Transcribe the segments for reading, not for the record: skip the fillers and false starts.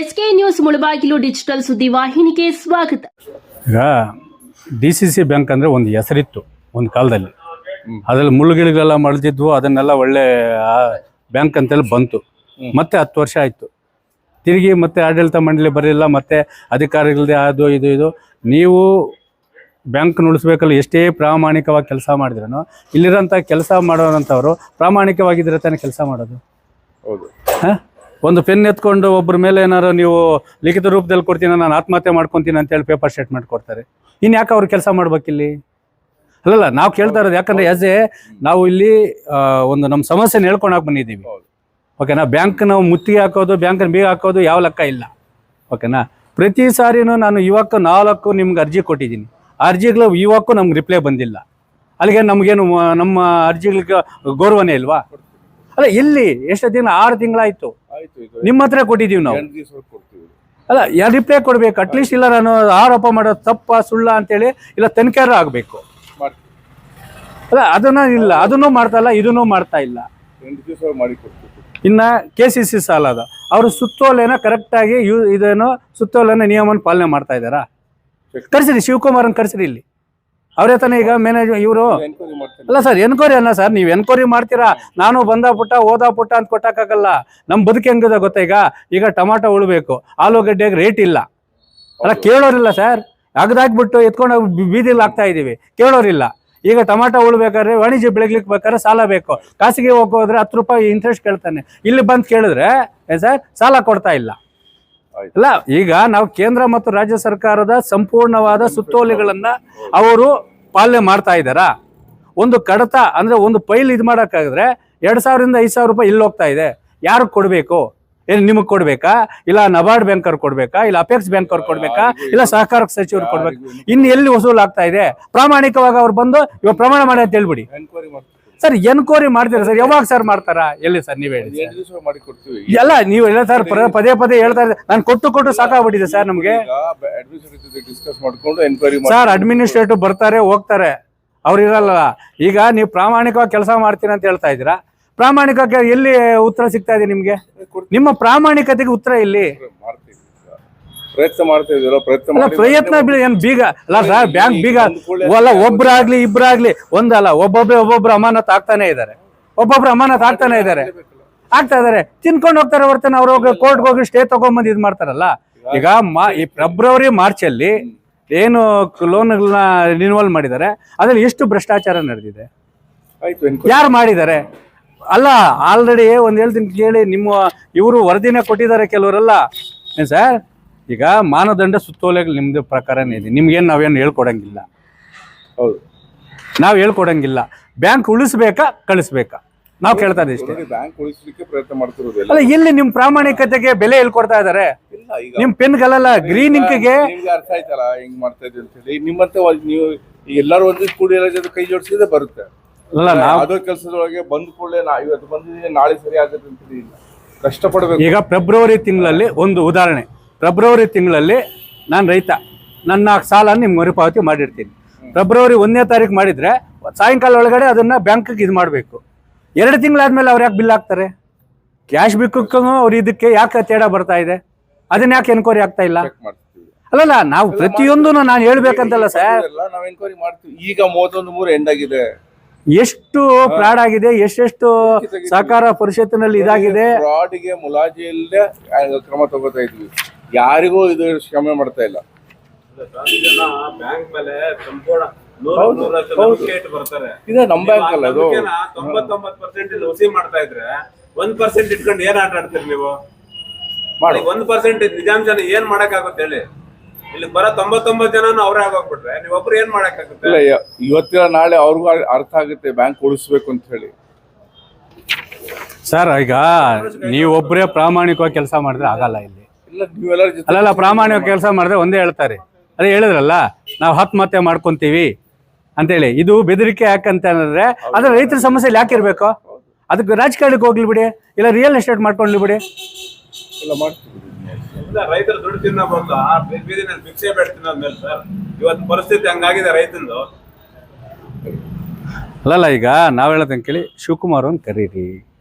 SK news Mulbagal digital ಸುದ್ದಿವಾಹಿನಿಗೆ ಸ್ವಾಗತ. ಈಗ DCC bank ಅಂದರೆ ಒಂದು ಹೆಸರಿತ್ತು ಒಂದು ಕಾಲದಲ್ಲಿ. ಅದರಲ್ಲಿ ಮುಳುಗಿಳಿಗೆಲ್ಲ ಮಳೆದಿದ್ವು, ಅದನ್ನೆಲ್ಲ ಒಳ್ಳೆ ಬ್ಯಾಂಕ್ ಅಂತೆಲ್ಲ ಬಂತು. ಮತ್ತೆ 10 ವರ್ಷ ಆಯಿತು. ತಿರುಗಿ ಮತ್ತೆ ಆಡಳಿತ ಮಂಡಳಿ ಬರಲಿಲ್ಲ, ಮತ್ತೆ ಅಧಿಕಾರಿಗಳದೇ ಅದು ಇದು. ನೀವು ಬ್ಯಾಂಕ್ ಉಳಿಸ್ಬೇಕಲ್ಲ, ಎಷ್ಟೇ ಪ್ರಾಮಾಣಿಕವಾಗಿ ಕೆಲಸ ಮಾಡಿದ್ರೂ ಇಲ್ಲಿರೋಂಥ ಕೆಲಸ ಮಾಡೋರಂಥವ್ರು ಪ್ರಾಮಾಣಿಕವಾಗಿದ್ದರೆ ತಾನೇ ಕೆಲಸ ಮಾಡೋದು. ಹೌದು. ಹಾಂ, ಒಂದು ಪೆನ್ ಎತ್ಕೊಂಡು ಒಬ್ಬರ ಮೇಲೆ ಏನಾರು ನೀವು ಲಿಖಿತ ರೂಪದಲ್ಲಿ ಕೊಡ್ತೀನಿ, ನಾನು ಆತ್ಮಹತ್ಯೆ ಮಾಡ್ಕೊತೀನಿ ಅಂತೇಳಿ ಪೇಪರ್ ಸ್ಟೇಟ್ಮೆಂಟ್ ಕೊಡ್ತಾರೆ. ಇನ್ನು ಯಾಕೆ ಅವ್ರು ಕೆಲಸ ಮಾಡ್ಬೇಕಿಲ್ಲಿ? ಅಲ್ಲಲ್ಲ, ನಾವು ಕೇಳ್ತಾ ಇರೋದು ಯಾಕಂದರೆ ನಾವು ಇಲ್ಲಿ ಒಂದು ನಮ್ಮ ಸಮಸ್ಯೆನ ಹೇಳ್ಕೊಳಕ್ಕೆ ಬಂದಿದ್ದೀವಿ. ಓಕೆನಾ? ಬ್ಯಾಂಕ್ ನಾವು ಮುತ್ತಿಗೆ ಹಾಕೋದು, ಬ್ಯಾಂಕನ್ನ ಬೀಗ ಹಾಕೋದು ಯಾವ ಲೆಕ್ಕ ಇಲ್ಲ. ಓಕೆನಾ? ಪ್ರತಿ ಸಾರಿನೂ ನಾನು ಇವತ್ತು 4 ನಿಮ್ಗೆ ಅರ್ಜಿ ಕೊಟ್ಟಿದ್ದೀನಿ. ಅರ್ಜಿಗಳು ಇವಕ್ಕೂ ನಮ್ಗೆ ರಿಪ್ಲೈ ಬಂದಿಲ್ಲ. ಅಲ್ಲಿಗೆ ನಮಗೇನು ನಮ್ಮ ಅರ್ಜಿಗಳಿಗೆ ಗೌರವನೇ ಇಲ್ವಾ? ಅಲ್ಲ, ಇಲ್ಲಿ ಎಷ್ಟು ದಿನ 6 ತಿಂಗಳಾಯ್ತು ನಿಮ್ಮ ಹತ್ರ ಕೊಟ್ಟಿದ್ದೀವಿ ನಾವು. ಅಲ್ಲ, ಯಾರು ರಿಪ್ಲೈ ಕೊಡ್ಬೇಕು ಅಟ್ಲೀಸ್ಟ್. ಇಲ್ಲ ನಾನು ಆರೋಪ ಮಾಡೋದು ತಪ್ಪ ಸುಳ್ಳ ಅಂತೇಳಿ ಇಲ್ಲ ತನಿಖೆ ಆಗಬೇಕು. ಅಲ್ಲ, ಅದನ್ನ ಇಲ್ಲ, ಅದನ್ನು ಮಾಡ್ತಾ ಇಲ್ಲ, ಇದನ್ನೂ ಮಾಡ್ತಾ ಇಲ್ಲ. ಇನ್ನು KCC ಸಾಲ ಅದ, ಅವರು ಸುತ್ತೋಲೆನ ಕರೆಕ್ಟಾಗಿ ಇದೇನೋ ಸುತ್ತೋಲೆನ ನಿಯಮನ ಪಾಲನೆ ಮಾಡ್ತಾ ಇದ್ದಾರಾ? ಕರ್ಸಿರಿ, ಶಿವಕುಮಾರನ್ ಕರ್ಸಿರಿ ಇಲ್ಲಿ. ಅವರೇ ತಾನೇ ಈಗ ಮ್ಯಾನೇಜ್ ಇವರು. ಅಲ್ಲ ಸರ್, ಎನ್ಕ್ವೈರಿ ಅಲ್ಲ ಸರ್, ನೀವು ಎನ್ಕ್ವೈರಿ ಮಾಡ್ತೀರಾ. ನಾನು ಬಂದ ಪುಟ್ಟ ಓದಾ ಪುಟ್ಟ ಅಂತ ಕೊಟ್ಟಾಗಲ್ಲ. ನಮ್ಮ ಬದುಕು ಹೆಂಗಿದೆ ಗೊತ್ತಾ? ಈಗ ಟೊಮಾಟೊ ಉಳ್ಬೇಕು, ಆಲೂಗಡ್ಡೆಗೆ ರೇಟ್ ಇಲ್ಲ. ಅಲ್ಲ, ಕೇಳೋರಿಲ್ಲ ಸರ್. ಅಗದಾಕ್ಬಿಟ್ಟು ಎತ್ಕೊಂಡು ಬೀದಿಲಿ ಹಾಕ್ತಾ ಇದ್ದೀವಿ, ಕೇಳೋರಿಲ್ಲ. ಈಗ ಟೊಮಾಟೊ ಉಳ್ಬೇಕಾದ್ರೆ ವಾಣಿಜ್ಯ ಬೆಳಗ್ಲಿಕ್ಕೆ ಬೇಕಾದ್ರೆ ಸಾಲ ಬೇಕು. ಖಾಸಗಿ ಹೋಗೋದ್ರೆ 10 ರೂಪಾಯಿ ಇಂಟ್ರೆಸ್ಟ್ ಕೇಳ್ತಾನೆ. ಇಲ್ಲಿ ಬಂದು ಕೇಳಿದ್ರೆ ಸರ್ ಸಾಲ ಕೊಡ್ತಾ ಇಲ್ಲ. ಅಲ್ಲ, ಈಗ ನಾವು ಕೇಂದ್ರ ಮತ್ತು ರಾಜ್ಯ ಸರ್ಕಾರದ ಸಂಪೂರ್ಣವಾದ ಸುತ್ತೋಲೆಗಳನ್ನ ಅವರು ಪಾಲನೆ ಮಾಡ್ತಾ ಇದ್ದಾರಾ? ಒಂದು ಕಡತ ಅಂದ್ರೆ ಒಂದು ಫೈಲ್ ಇದು ಮಾಡೋಕ್ಕಾಗಿದ್ರೆ 2,000 ರಿಂದ 5,000 ರೂಪಾಯಿ ಇಲ್ಲಿ ಹೋಗ್ತಾ ಇದೆ. ಯಾರು ಕೊಡಬೇಕು? ಏನು ನಿಮಗೆ ಕೊಡ್ಬೇಕಾ? ಇಲ್ಲ ನಬಾರ್ಡ್ ಬ್ಯಾಂಕ್ ಅವ್ರು ಕೊಡ್ಬೇಕಾ? ಇಲ್ಲ ಅಪೆಕ್ಸ್ ಬ್ಯಾಂಕ್ ಅವ್ರು ಕೊಡ್ಬೇಕಾ? ಇಲ್ಲ ಸಹಕಾರ ಸಚಿವರು ಕೊಡ್ಬೇಕಾ? ಇನ್ನು ಎಲ್ಲಿ ವಸೂಲ್ ಆಗ್ತಾ ಇದೆ? ಪ್ರಾಮಾಣಿಕವಾಗಿ ಅವ್ರು ಬಂದು ಇವಾಗ ಪ್ರಮಾಣ ಮಾಡಿ ಅಂತ ಹೇಳ್ಬಿಡಿ ಸರ್. ಎನ್ಕ್ವೈರಿ ಮಾಡ್ತೀರಾ ಸರ್? ಯಾವಾಗ ಸರ್ ಮಾಡ್ತಾರಾ? ಎಲ್ಲಿ ಸರ್ ನೀವು ಹೇಳಿ? ಎಲ್ಲ ನೀವು ಎಲ್ಲ ಸರ್ ಪದೇ ಹೇಳ್ತಾ ಇದ್ದಾರೆ. ನಾನು ಕೊಟ್ಟು ಸಾಕಾಗ್ಬಿಟ್ಟಿದೆ ಸರ್ ನಮ್ಗೆ. ಸರ್ ಅಡ್ಮಿನಿಸ್ಟ್ರೇಟಿವ್ ಬರ್ತಾರೆ ಹೋಗ್ತಾರೆ, ಅವ್ರು ಇರಲ್ಲ. ಈಗ ನೀವು ಪ್ರಾಮಾಣಿಕವಾಗಿ ಕೆಲಸ ಮಾಡ್ತೀರಾ ಅಂತ ಹೇಳ್ತಾ ಇದ್ದೀರಾ. ಪ್ರಾಮಾಣಿಕವಾಗಿ ಎಲ್ಲಿ ಉತ್ತರ ಸಿಗ್ತಾ ಇದೆ ನಿಮ್ಗೆ? ನಿಮ್ಮ ಪ್ರಾಮಾಣಿಕತೆಗೆ ಉತ್ತರ ಇಲ್ಲಿ ಪ್ರಯತ್ನ ಏನ್ ಬೀಗ ಅಲ್ಲ ಸರ್. ಬ್ಯಾಂಕ್ ಬೀಗ ಅಲ್ಲ, ಒಬ್ರಾಗ್ಲಿ ಇಬ್ರಾಗ್ಲಿ ಒಂದಲ್ಲ, ಒಬ್ಬೊಬ್ರು ಅಮಾನತ್ ಆಗ್ತಾನೆ ಇದಾರೆ. ಆಗ್ತಾ ಇದಾರೆ, ತಿನ್ಕೊಂಡು ಹೋಗ್ತಾರೆ ಹೊರತಾನೆ. ಅವ್ರು ಹೋಗಿ ಕೋರ್ಟ್ಗೆ ಹೋಗಿ ಸ್ಟೇ ತಗೊಂಡ್ಬಂದು ಇದು ಮಾಡ್ತಾರಲ್ಲ. ಈಗ ಈ ಫೆಬ್ರವರಿ ಮಾರ್ಚಲ್ಲಿ ಏನು ಲೋನ್ಗಳನ್ನ ರಿನ್ಯೂವಲ್ ಮಾಡಿದ್ದಾರೆ, ಅದ್ರಲ್ಲಿ ಎಷ್ಟು ಭ್ರಷ್ಟಾಚಾರ ನಡೆದಿದೆ? ಯಾರು ಮಾಡಿದ್ದಾರೆ? ಅಲ್ಲ, ಆಲ್ರೆಡಿ ಒಂದು ಹೇಳ್ತೀನಿ ಕೇಳಿ, ನಿಮ್ಮ ಇವರು ವರದಿನ ಕೊಟ್ಟಿದ್ದಾರೆ ಕೆಲವರೆಲ್ಲ. ಏನ್ ಸರ್, ಈಗ ಮಾನದಂಡ ಸುತ್ತೋಲೆಗಳು ನಿಮ್ದು ಪ್ರಕಾರನೇ ಇದೆ. ನಿಮ್ಗೇನು ನಾವೇನು ಹೇಳ್ಕೊಡಂಗಿಲ್ಲ. ಹೌದು, ನಾವು ಹೇಳ್ಕೊಡಂಗಿಲ್ಲ. ಬ್ಯಾಂಕ್ ಉಳಿಸ್ಬೇಕಾ ಕಳಿಸ್ಬೇಕಾ ನಾವು ಕೇಳ್ತಾ ಇದ್ದೀವಿ ಇಷ್ಟೇ. ಬ್ಯಾಂಕ್ ಉಳಿಸ್ಲಿಕ್ಕೆ ಪ್ರಯತ್ನ ಮಾಡ್ತಿರೋದು. ಅಲ್ಲ, ಇಲ್ಲಿ ನಿಮ್ ಪ್ರಾಮಾಣಿಕತೆಗೆ ಬೆಲೆ ಹೇಳ್ಕೊಡ್ತಾ ಇದಾರೆ. ನಿಮ್ ಪೆನ್ಗಳಲ್ಲ ಗ್ರೀನ್ ಇಂಕ್ಗೆ ಅರ್ಥ ಆಯ್ತಲ್ಲ ಹೆಂಗ್ ಮಾಡ್ತಾ ಇದೆ ಅಂತ ಹೇಳಿ. ನಿಮ್ಮಂತೆ ನೀವು ಎಲ್ಲರೂ ಒಂದ್ ಕೂಡಿ ಎಲ್ಲ ಜೊತೆ ಕೈ ಜೋಡಿಸಿದ್ರೆ ಬರುತ್ತೆ. ಅಲ್ಲ, ಯಾವುದೋ ಕೆಲಸದೊಳಗೆ ಬಂದ ಕೂಡಲೇ ಇವತ್ತು ಬಂದಿದ್ದೀನಿ ನಾಳೆ ಸರಿ ಆಗುತ್ತೆ ಅಂತ ಇಲ್ಲ, ಕಷ್ಟಪಡಬೇಕು. ಈಗ ಫೆಬ್ರವರಿ ತಿಂಗಳಲ್ಲಿ ಒಂದು ಉದಾಹರಣೆ, ಫೆಬ್ರವರಿ ತಿಂಗಳಲ್ಲಿ ನಾನು ರೈತ, ನನ್ನ ಸಾಲ ನಿಮ್ಗೆ ಮರುಪಾವತಿ ಮಾಡಿರ್ತೀನಿ. ಫೆಬ್ರವರಿ 1ನೇ ತಾರೀಕು ಮಾಡಿದ್ರೆ ಸಾಯಂಕಾಲ ಒಳಗಡೆ ಅದನ್ನ ಬ್ಯಾಂಕಿಗೆ ಇದು ಮಾಡಬೇಕು. 2 ತಿಂಗಳಾದ್ಮೇಲೆ ಅವ್ರು ಯಾಕೆ ಬಿಲ್ ಹಾಕ್ತಾರೆ? ಕ್ಯಾಶ್ ಬಿಕ್ಕೂ ಅವ್ರು ಇದಕ್ಕೆ ಯಾಕೆ ತೇಡ ಬರ್ತಾ ಇದೆ? ಅದನ್ನ ಯಾಕೆ ಎನ್ಕ್ವೈರಿ ಆಗ್ತಾ ಇಲ್ಲ? ಅಲ್ಲಲ್ಲ, ನಾವು ಪ್ರತಿಯೊಂದು ನಾನು ಹೇಳ್ಬೇಕಂತಲ್ಲ ಸರ್. ನಾವು ಎನ್ಕ್ವೈರಿ ಮಾಡ್ತೀವಿ. ಈಗ 31/3 ಎಂಡ್ ಆಗಿದೆ. ಎಷ್ಟು ಫ್ರಾಡ್ ಆಗಿದೆ, ಎಷ್ಟು ಸಹಕಾರ ಪರಿಷತ್ತಿನಲ್ಲಿ ಇದಾಗಿದೆ. ಫ್ರಾಡ್ಗೆ ಮುಲಾಜಿ ಇಲ್ಲದೆ ಕ್ರಮ ತಗೋತಾ ಇದ್ವಿ. ಯಾರಿಗೂ ಇದು ಕ್ಷಮೆ ಮಾಡ್ತಾ ಇಲ್ಲ. ಬ್ಯಾಂಕ್ ಮೇಲೆ ಸಂಪೂರ್ಣ ಇದೆ ನಮ್ಮ ಬ್ಯಾಂಕ್ ಅಲ್ಲ, ಅದು 99% ವಸಿ ಮಾಡ್ತಾ ಇದ್ರೆ 1% ಇಟ್ಕೊಂಡು ಏನ್ ಆಟ ಆಡ್ತೀರಿ ನೀವು? 1% ನಿಜಾಂಶನ ಏನ್ ಮಾಡಕ್ ಆಗುತ್ತೆ ಹೇಳಿ? ಇಲ್ಲಿ ಬರೋ 99 ಜನನು ಅವ್ರೇ ಆಗೋಗ್ಬಿಟ್ರೆ ನೀವೊಬ್ರು ಏನ್ ಮಾಡಕ್ಕಾಗುತ್ತೆ? ಇಲ್ಲ, ಇವತ್ತಿನ ನಾಳೆ ಅವ್ರಿಗೂ ಅರ್ಥ ಆಗುತ್ತೆ ಬ್ಯಾಂಕ್ ಉಳಿಸ್ಬೇಕು ಅಂತ ಹೇಳಿ. ಸರ್, ಈಗ ನೀವೊಬ್ಬರೇ ಪ್ರಾಮಾಣಿಕವಾಗಿ ಕೆಲಸ ಮಾಡಿದ್ರೆ ಆಗಲ್ಲ ಇಲ್ಲಿ. ಇಲ್ಲ, ನೀವೆಲ್ಲರ ಜೊತೆ ಅಲ್ಲಲ್ಲ, ಪ್ರಾಮಾಣಿಕ ಕೆಲಸ ಮಾಡಿದ್ರೆ ಒಂದೇ ಹೇಳ್ತಾರೆ. ಅದೇ ಹೇಳಿದ್ರಲ್ಲ, ನಾವು ಆತ್ಮಹತ್ಯೆ ಮಾಡ್ಕೊಂತೀವಿ ಅಂತೇಳಿ. ಇದು ಬೆದರಿಕೆ ಯಾಕಂತ ಅಂದ್ರೆ ಅದ್ರ ರೈತರ ಸಮಸ್ಯೆಲಿ ಯಾಕೆ ಇರ್ಬೇಕು? ಅದಕ್ಕೆ ರಾಜಕಾರಣಕ್ಕೆ ಹೋಗ್ಲಿ ಬಿಡಿ, ಇಲ್ಲ ರಿಯಲ್ ಎಸ್ಟೇಟ್ ಮಾಡ್ಕೊಂಡ್ಲಿ ಬಿಡಿ. ಎಲ್ಲ ಮಾಡ್ತೀವಿ. ರೈತರು ದುಡ್ಡು ತಿನ್ನಬಹುದು, ಬೀದಿನಲ್ಲಿ ಭಿಕ್ಷೆ ಬೇಡ ತಿನ್ನೋದ್ಮೇಲೆ ಸರ್ ಇವತ್ತು ಪರಿಸ್ಥಿತಿ ಹಂಗಾಗಿದೆ ರೈತಂದು. ಅಲ್ಲಲ್ಲ, ಈಗ ನಾವ್ ಹೇಳೋದನ್ನ ಕೇಳಿ, ಶಿವಕುಮಾರ್ ಅವ್ರನ್ನ ಕರೀರಿ,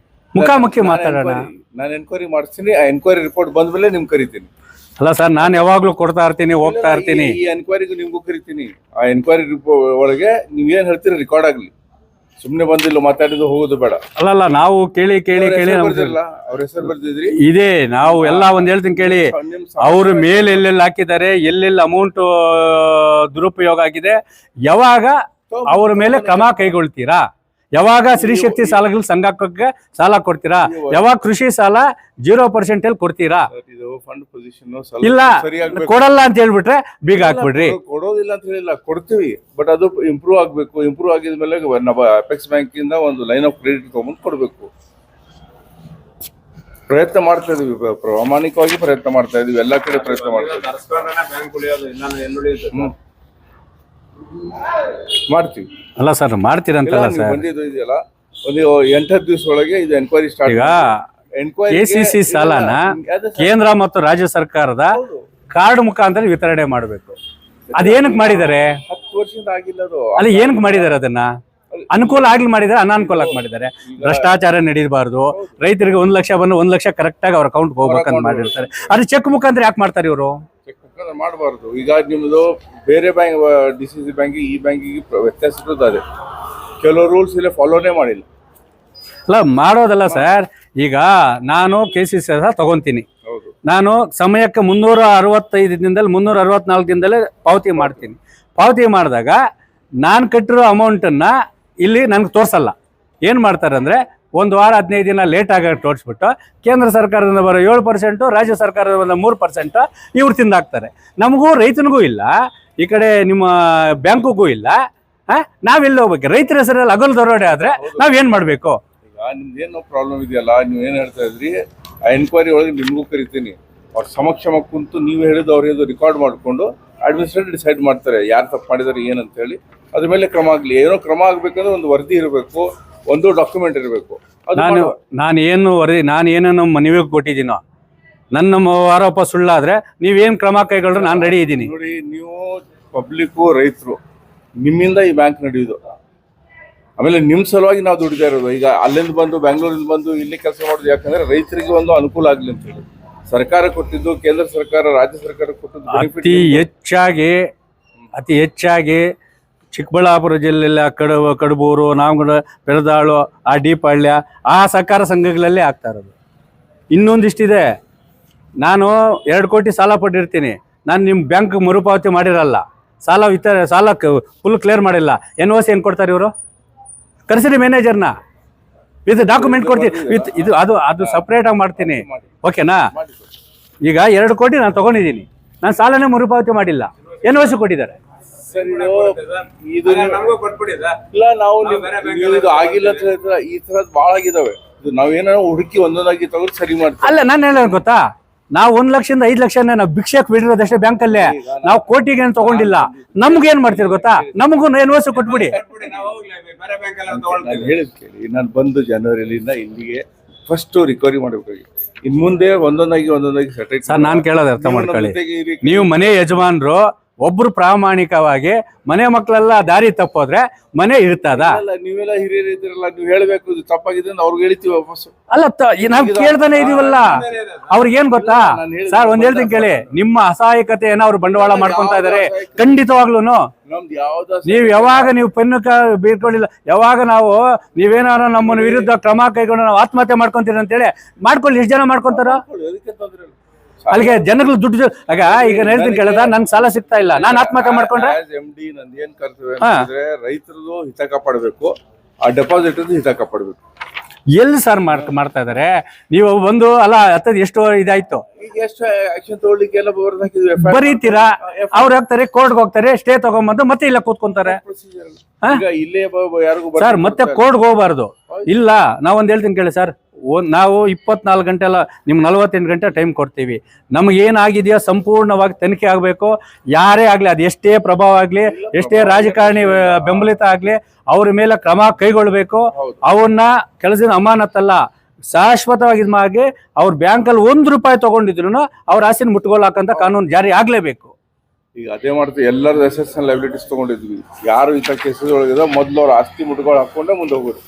ಮುಖಾಮುಖಿ ಮಾತಾಡೋಣ. ನಾನು ಎನ್ಕ್ವೈರಿ ಮಾಡಿಸ್ತೀನಿ. ಆ ಎನ್ಕ್ವೈರಿ ರಿಪೋರ್ಟ್ ಬಂದ್ಮೇಲೆ ನಿಮ್ಗೆ ಕರಿತೀನಿ. ಅಲ್ಲ ಸರ್, ನಾನು ಯಾವಾಗ್ಲೂ ಕೊಡ್ತಾ ಇರ್ತೀನಿ, ಹೋಗ್ತಾ ಇರ್ತೀನಿ. ಈ ಎನ್ಕ್ವೈರಿಗೂ ನಿಮ್ಗೂ ಕರಿತೀನಿ. ಆ ಎನ್ಕ್ವೈರಿ ಒಳಗೆ ನೀವೇನ್ ಹೇಳ್ತೀರಿ ರೆಕಾರ್ಡ್ ಆಗ್ಲಿ. ಸುಮ್ನೆ ಬಂದಿಲ್ಲ ಮಾತಾಡಿದ್ದು ಹೋಗೋದು ಬೇಡ. ಅಲ್ಲಲ್ಲ, ನಾವು ಕೇಳಿ ಅವ್ರ ಹೆಸರು ಬರ್ದಿದ್ರಿ ಇದೆ. ನಾವು ಎಲ್ಲ ಒಂದ್ ಹೇಳ್ತೀನಿ ಕೇಳಿ, ಅವ್ರ ಮೇಲೆ ಎಲ್ಲೆಲ್ಲಿ ಹಾಕಿದ್ದಾರೆ, ಎಲ್ಲೆಲ್ಲಿ ಅಮೌಂಟ್ ದುರುಪಯೋಗ ಆಗಿದೆ, ಯಾವಾಗ ಅವ್ರ ಮೇಲೆ ಕ್ರಮ ಕೈಗೊಳ್ತೀರಾ? ಯಾವಾಗ ಸ್ತ್ರೀಶಕ್ತಿ ಸಾಲಗಳು ಸಂಘಕ್ಕೆ ಸಾಲ ಕೊಡ್ತೀರಾ? ಯಾವಾಗ ಕೃಷಿ ಸಾಲ 0% ಅಲ್ಲಿ ಕೊಡ್ತೀರಾ? ಇದು ಫಂಡ್ ಪೊಸಿಷನ್ ಇಲ್ಲ, ಕೊಡಲ್ಲ ಅಂತ ಹೇಳ್ಬಿಟ್ರೆ ಬೀಗ ಹಾಕ್ಬಿಡ್ರಿ. ಕೊಡೋದಿಲ್ಲ ಅಂತ ಹೇಳಿಲ್ಲ, ಕೊಡ್ತೀವಿ. ಬಟ್ ಅದು ಇಂಪ್ರೂವ್ ಆಗ್ಬೇಕು. ಇಂಪ್ರೂವ್ ಆಗಿದ್ಮೇಲೆ ನಾವು ಅಪೆಕ್ಸ್ ಬ್ಯಾಂಕ್ ಇಂದ ಒಂದು ಲೈನ್ ಆಫ್ ಕ್ರೆಡಿಟ್ ತಗೊಂಡು ಕೊಡ್ಬೇಕು. ಪ್ರಯತ್ನ ಮಾಡ್ತಾ ಇದೀವಿ, ಪ್ರಾಮಾಣಿಕವಾಗಿ ಪ್ರಯತ್ನ ಮಾಡ್ತಾ ಇದೀವಿ. ಎಲ್ಲಾ ಕಡೆ ಪ್ರಯತ್ನ ಮಾಡ್ತಾ ಮಾಡ್ತೀವಿ. ಅಲ್ಲ ಸರ್, ಮಾಡ್ತೀರಂತಲ್ಲ ಸರ್. ಬಂದಿದ್ದು ಇದೆಯಲ್ಲ, ಒಂದು 8-10 ದಿವಸ ಒಳಗೆ ಇದು ಎನ್ಕ್ವೈರಿ ಸ್ಟಾರ್ಟ್. ಈಗ ಕೆಸಿಸಿ ಸಾಲನ ಕೇಂದ್ರ ಮತ್ತು ರಾಜ್ಯ ಸರ್ಕಾರದ ಕಾರ್ಡ್ ಮುಖಾಂತರ ವಿತರಣೆ ಮಾಡಬೇಕು. ಅದೇನಕ್ ಮಾಡಿದ್ದಾರೆ? 10 ವರ್ಷದಿಂದ ಆಗಿಲ್ಲ ಅದು. ಅಲ್ಲಿ ಏನಕ್ ಮಾಡಿದ್ದಾರೆ? ಅದನ್ನ ಅನುಕೂಲ ಆಗ್ಲಿ ಮಾಡಿದ್ದಾರೆ, ಅನಾನುಕೂಲ ಮಾಡಿದ್ದಾರೆ. ಭ್ರಷ್ಟಾಚಾರ ನಡೀಬಾರ್ದು. ರೈತರಿಗೆ 1 ಲಕ್ಷ ಬಂದು 1 ಲಕ್ಷ ಕರೆಕ್ಟ್ ಆಗಿ ಅವ್ರ ಅಕೌಂಟ್ ಹೋಗ್ಬೇಕಂತ ಮಾಡಿರ್ತಾರೆ. ಅದು ಚೆಕ್ ಮುಖಾಂತರ ಯಾಕೆ ಮಾಡ್ತಾರೆ ಇವರು? ಮಾಡಬಾರ್ದು. ಈಗ ನಿಮ್ದು ಬೇರೆ ಬ್ಯಾಂಕ್, DCC ಬ್ಯಾಂಕಿಗೆ ಈ ಬ್ಯಾಂಕಿಗೆ ವ್ಯತ್ಯಾಸ ಇರೋದು. ಕೆಲವು ರೂಲ್ಸ್ ಇಲ್ಲ, ಫಾಲೋನೇ ಮಾಡಿಲ್ಲ. ಅಲ್ಲ, ಮಾಡೋದಲ್ಲ ಸರ್. ಈಗ ನಾನು KCC ತಗೊಂತೀನಿ, ನಾನು ಸಮಯಕ್ಕೆ 365 ದಿನದಲ್ಲಿ 364 ದಿನದಲ್ಲೇ ಪಾವತಿ ಮಾಡ್ತೀನಿ. ಪಾವತಿ ಮಾಡಿದಾಗ ನಾನು ಕಟ್ಟಿರೋ ಅಮೌಂಟನ್ನು ಇಲ್ಲಿ ನನಗೆ ತೋರಿಸಲ್ಲ. ಏನು ಮಾಡ್ತಾರೆ ಅಂದರೆ, 1 ವಾರ 15 ದಿನ ಲೇಟ್ ಆಗಿ ತೋರಿಸ್ಬಿಟ್ಟು ಕೇಂದ್ರ ಸರ್ಕಾರದಿಂದ ಬರೋ 7%, ರಾಜ್ಯ ಸರ್ಕಾರದಿಂದ 3% ಇವ್ರು ತಿಂದಾಕ್ತಾರೆ. ನಮಗೂ ರೈತನಿಗೂ ಇಲ್ಲ, ಈ ಕಡೆ ನಿಮ್ಮ ಬ್ಯಾಂಕಿಗೂ ಇಲ್ಲ. ನಾವೆಲ್ಲಿ ಹೋಗ್ಬೇಕು? ರೈತರ ಹೆಸರಲ್ಲಿ ಹಗಲು ದರೋಡೆ ಆದರೆ ನಾವೇನು ಮಾಡಬೇಕು? ಈಗ ನಿಮ್ದೇನೋ ಪ್ರಾಬ್ಲಮ್ ಇದೆಯಲ್ಲ, ನೀವು ಏನು ಹೇಳ್ತಾ ಇದ್ರಿ, ಆ ಎನ್ಕ್ವೈರಿ ಒಳಗೆ ನಿಮಗೂ ಕರಿತೀನಿ. ಅವ್ರ ಸಮಕ್ಷಮ ಕುಂತು ನೀವು ಹೇಳಿದ್ದು ಅವ್ರು ಇದು ರೆಕಾರ್ಡ್ ಮಾಡಿಕೊಂಡು ಅಡ್ಮಿನಿಸ್ಟ್ರೇಟರ್ ಡಿಸೈಡ್ ಮಾಡ್ತಾರೆ ಯಾರು ತಪ್ಪು ಮಾಡಿದಾರೆ ಏನಂತ ಹೇಳಿ. ಅದ್ರ ಮೇಲೆ ಕ್ರಮ ಆಗಲಿ. ಏನೋ ಕ್ರಮ ಆಗಬೇಕಂದ್ರೆ ಒಂದು ವರದಿ ಇರಬೇಕು, ಒಂದು ಡಾಕ್ಯುಮೆಂಟ್ ಇರಬೇಕು. ನಾನು ಏನೇನು ಮನವಿಗೆ ಕೊಟ್ಟಿದ್ದೀನೋ, ನನ್ನ ಆರೋಪ ಸುಳ್ಳಾದ್ರೆ ನೀವೇನು ಕ್ರಮ ಕೈಗೊಳ್ರೆ ನಾನು ರೆಡಿ ಇದ್ದೀನಿ. ನೋಡಿ, ನೀವು ಪಬ್ಲಿಕ್ಕು ರೈತರು ನಿಮ್ಮಿಂದ ಈ ಬ್ಯಾಂಕ್ ನಡೆಯೋದು. ಆಮೇಲೆ ನಿಮ್ಮ ಸಲುವಾಗಿ ನಾವು ದುಡಿತಾ ಇರೋದು. ಈಗ ಅಲ್ಲಿಂದ ಬಂದು ಬೆಂಗಳೂರಿಂದ ಬಂದು ಇಲ್ಲಿ ಕೆಲಸ ಮಾಡೋದು ಯಾಕಂದ್ರೆ ರೈತರಿಗೆ ಒಂದು ಅನುಕೂಲ ಆಗಲಿ ಅಂತ ಹೇಳಿ. ಸರ್ಕಾರ ಕೊಟ್ಟಿದ್ದು, ಕೇಂದ್ರ ಸರ್ಕಾರ, ರಾಜ್ಯ ಸರ್ಕಾರ ಕೊಟ್ಟಿದ್ದು ಅತಿ ಹೆಚ್ಚಾಗಿ ಚಿಕ್ಕಬಳ್ಳಾಪುರ ಜಿಲ್ಲೆಯಲ್ಲಿ ಕಡಬೂರು, ನಾಮಗಡ, ಪೆರದಾಳು, ಆ ಡಿಪಾಳ್ಯ, ಆ ಸಹಕಾರ ಸಂಘಗಳಲ್ಲಿ ಆಗ್ತಾ ಇರೋದು. ಇನ್ನೊಂದಿಷ್ಟಿದೆ, ನಾನು 2 ಕೋಟಿ ಸಾಲ ಪಟ್ಟಿರ್ತೀನಿ, ನಾನು ನಿಮ್ಮ ಬ್ಯಾಂಕ್ ಮರುಪಾವತಿ ಮಾಡಿರಲ್ಲ, ಸಾಲ ಫುಲ್ ಕ್ಲಿಯರ್ ಮಾಡಿಲ್ಲ. NOC ಏನು ಕೊಡ್ತಾರೆ ಇವರು? ಕರೆಸಿರಿ ಮ್ಯಾನೇಜರ್ನ, ವಿತ್ ಡಾಕ್ಯುಮೆಂಟ್ ಕೊಡ್ತೀನಿ, ವಿತ್ ಇದು ಅದು ಸಪ್ರೇಟಾಗಿ ಮಾಡ್ತೀನಿ. ಓಕೆನಾ? ಈಗ 2 ಕೋಟಿ ನಾನು ತೊಗೊಂಡಿದ್ದೀನಿ, ನಾನು ಸಾಲನೇ ಮರುಪಾವತಿ ಮಾಡಿಲ್ಲ, NOC ಕೊಟ್ಟಿದ್ದಾರೆ. ಇಲ್ಲ, ನಾವು ಇದು ಆಗಿಲ್ಲ ಅಂತ ಹೇಳಿದ್ರೆ ಈ ತರದ್ ಭಾಳ ಆಗಿದಾವೆ. ನಾವೇನೋ ಹುಡುಕಿ ಒಂದೊಂದಾಗಿ ತಗೊಂಡು ಸರಿ ಮಾಡ್ತೀವಿ. ಅಲ್ಲ, ನಾನು ಹೇಳೋದು ಗೊತ್ತಾ, ನಾವು 1 ಲಕ್ಷದಿಂದ 5 ಲಕ್ಷ ನಾವು ಭಿಕ್ಷೆಕ್ ಬಿಡಿರೋದಷ್ಟೇ ಬ್ಯಾಂಕಲ್ಲೇ. ನಾವು ಕೋಟಿಗೆ ಏನು ತಗೊಂಡಿಲ್ಲ. ನಮ್ಗೇನ್ ಮಾಡ್ತೀರಿ ಗೊತ್ತಾ? ನಮಗೂ NOC ಕೊಟ್ಬಿಡಿ. ಹೇಳಿದ್ ಕೇಳಿ, ನಾನು ಬಂದು ಜನವರಿಲಿಂದ ಇಲ್ಲಿಗೆ ಫಸ್ಟ್ ರಿಕವರಿ ಮಾಡಬೇಕಾಗಿ, ಇನ್ ಮುಂದೆ ಒಂದೊಂದಾಗಿ ಸೆಟಲ್. ಸರ್, ನಾನು ಕೇಳೋದು ಅರ್ಥ ಮಾಡ್ಕೊಳ್ಳಿ. ನೀವು ಮನೆ ಯಜಮಾನ್ರು ಒಬ್ರು ಪ್ರಾಮಾಣಿಕವಾಗಿ ಮನೆ ಮಕ್ಕಳೆಲ್ಲ ದಾರಿ ತಪ್ಪೋದ್ರೆ ಮನೆ ಇರ್ತದ? ನೀವೆಲ್ಲ ಹಿರಿಯರು ಇದ್ದೀರಲ್ಲ, ನೀವು ಹೇಳ್ಬೇಕು ಇದು ತಪ್ಪಾಗಿದೆ ಅವ್ರಿಗೆ ಹೇಳ್ತೀವಿ ವಾಪಸ್. ಅಲ್ಲ, ನಾವು ಕೇಳ್ತಾನೆ ಇದೀವಲ್ಲ. ಅವ್ರಿಗೆ ಏನ್ ಗೊತ್ತಾ ಸರ್, ಒಂದ್ ಹೇಳ್ತೀನಿ ಕೇಳಿ, ನಿಮ್ಮ ಅಸಹಾಯಕತೆಯನ್ನ ಅವ್ರು ಬಂಡವಾಳ ಮಾಡ್ಕೊಂತ ಇದಾರೆ. ಖಂಡಿತವಾಗ್ಲೂ ನೀವು ಯಾವಾಗ ನೀವು ಪೆನ್ನು ಬೀರ್ಕೊಂಡಿಲ್ಲ, ಯಾವಾಗ ನೀವೇನಾರ ನಮ್ಮನ್ನ ವಿರುದ್ಧ ಕ್ರಮ ಕೈಗೊಂಡು ನಾವು ಆತ್ಮಹತ್ಯೆ ಮಾಡ್ಕೊಂತೀರ ಅಂತೇಳಿ ಮಾಡ್ಕೊಳ್ಳಿ. ಎಷ್ಟು ಜನ ಮಾಡ್ಕೊಂತಾರ? ಅಲ್ಲಿಗೆ ಜನಗಳು ದುಡ್ಡು ಈಗ ಹೇಳ್ತೀನಿ ಕೇಳದ, ನನ್ ಸಾಲ ಸಿಗ್ತಾ ಇಲ್ಲ, ನಾನು ಆತ್ಮಹತ್ಯೆ ಮಾಡ್ಕೊಂಡ್ರೆ MD ನಂದು ಏನ್ ಕರ್ತವ್ಯ ಅಂತಂದ್ರೆ ರೈತರದು ಹಿತ ಕಾಪಾಡಬೇಕು, ಆ ಡೆಪಾಸಿಟ್ ಹಿತ ಕಾಪಾಡಬೇಕು. ಎಲ್ಲಿ ಸರ್ ಮಾಡ್ತಾ ಇದಾರೆ? ನೀವು ಒಂದು ಅಲ್ಲ ಎಷ್ಟು ಇದಾಯ್ತು, ಈಗ ಎಷ್ಟು ಆಕ್ಷನ್ ತಗೊಳ್ಳಿಕ್ಕೆ ಎಲ್ಲ ಬರೀತೀರಾ, ಅವ್ರು ಹೋಗ್ತಾರೆ ಕೋರ್ಟ್ಗೆ ಹೋಗ್ತಾರೆ, ಸ್ಟೇ ತಗೊಂಡ್ಬಂದು ಮತ್ತೆ ಇಲ್ಲ ಕೂತ್ಕೊಂತಾರೆ. ಇಲ್ಲೇ ಯಾರಿಗೂ ಸರ್ ಮತ್ತೆ ಕೋರ್ಟ್ಗೆ ಹೋಗ್ಬಾರ್ದು. ಇಲ್ಲ, ನಾವೊಂದು ಹೇಳ್ತೀನಿ ಕೇಳಿ ಸರ್, ನಾವು 24 ಗಂಟೆ ಅಲ್ಲ, ನಿಮ್ಗೆ 48 ಗಂಟೆ ಟೈಮ್ ಕೊಡ್ತೀವಿ. ನಮ್ಗೆ ಏನಾಗಿದೆಯೋ ಸಂಪೂರ್ಣವಾಗಿ ತನಿಖೆ ಆಗಬೇಕು. ಯಾರೇ ಆಗಲಿ, ಅದು ಎಷ್ಟೇ ಪ್ರಭಾವ ಆಗಲಿ, ಎಷ್ಟೇ ರಾಜಕಾರಣಿ ಬೆಂಬಲಿತ ಆಗಲಿ, ಅವ್ರ ಮೇಲೆ ಕ್ರಮ ಕೈಗೊಳ್ಳಬೇಕು. ಅವನ್ನ ಕೆಲಸದಿಂದ ಅಮಾನತ್ತಲ್ಲ, ಶಾಶ್ವತವಾಗಿ ಅವ್ರ ಬ್ಯಾಂಕಲ್ಲಿ 1 ರೂಪಾಯಿ ತಗೊಂಡಿದ್ರು ಅವ್ರ ಆಸ್ತಿನ ಮುಟ್ಕೊಳ್ಳಾಕಂತ ಕಾನೂನು ಜಾರಿ ಆಗ್ಲೇಬೇಕು. ಈಗ ಅದೇ ಮಾಡ್ತೀವಿ. ಎಲ್ಲರೂ ಅಸೆಟ್ಸ್ ಲೈಬಿಲಿಟೀಸ್ ತಗೊಂಡಿದ್ವಿ. ಯಾರು ಇಂಥ ಕೇಸಸ್ ಒಳಗಿದೆ ಮೊದಲು ಅವ್ರ ಆಸ್ತಿ ಮುಟ್ಗಳು ಹಾಕೊಂಡೆ ಮುಂದೆ ಹೋಗೋದು.